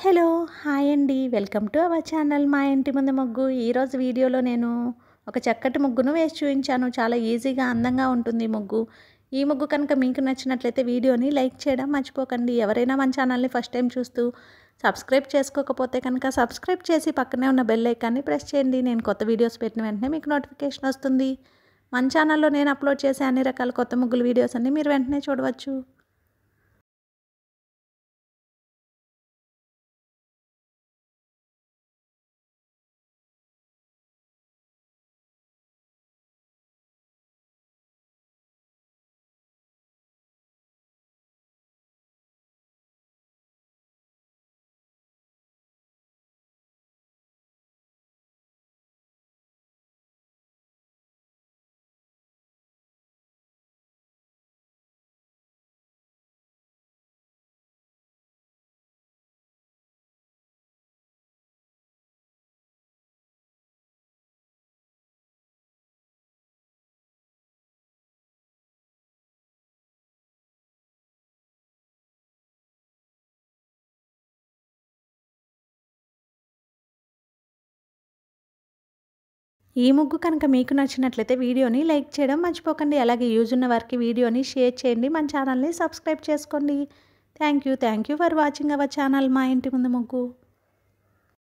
Hello! Hi అండి. Welcome to our channel మా ఇంటి ముందు ముగ్గు. ఈరోజు వీడియోలో నేను ఒక చక్కటి ముగ్గును వేసి చూయించాను. చాలా ఈజీగా, అందంగా ఉంటుంది ఈ ముగ్గు. ఈ ముగ్గు కనుక మీకు నచ్చినట్లయితే వీడియోని లైక్ చేయడం మర్చిపోకండి. ఎవరైనా మన ఛానల్ని ఫస్ట్ టైం చూస్తూ సబ్స్క్రైబ్ చేసుకోకపోతే కనుక సబ్స్క్రైబ్ చేసి పక్కనే ఉన్న బెల్ ఐకాన్ని ప్రెస్ చేయండి. నేను కొత్త వీడియోస్ పెట్టిన వెంటనే మీకు నోటిఫికేషన్ వస్తుంది. మన ఛానల్లో నేను అప్లోడ్ చేసే అన్ని రకాల కొత్త ముగ్గుల వీడియోస్ అన్ని మీరు వెంటనే చూడవచ్చు. ఈ ముగ్గు కనుక మీకు నచ్చినట్లయితే వీడియోని లైక్ చేయడం మర్చిపోకండి. అలాగే యూజ్ ఉన్న వారికి వీడియోని షేర్ చేయండి. మన ఛానల్ని సబ్స్క్రైబ్ చేసుకోండి. Thank you for watching our channel మా ఇంటి ముందు ముగ్గు.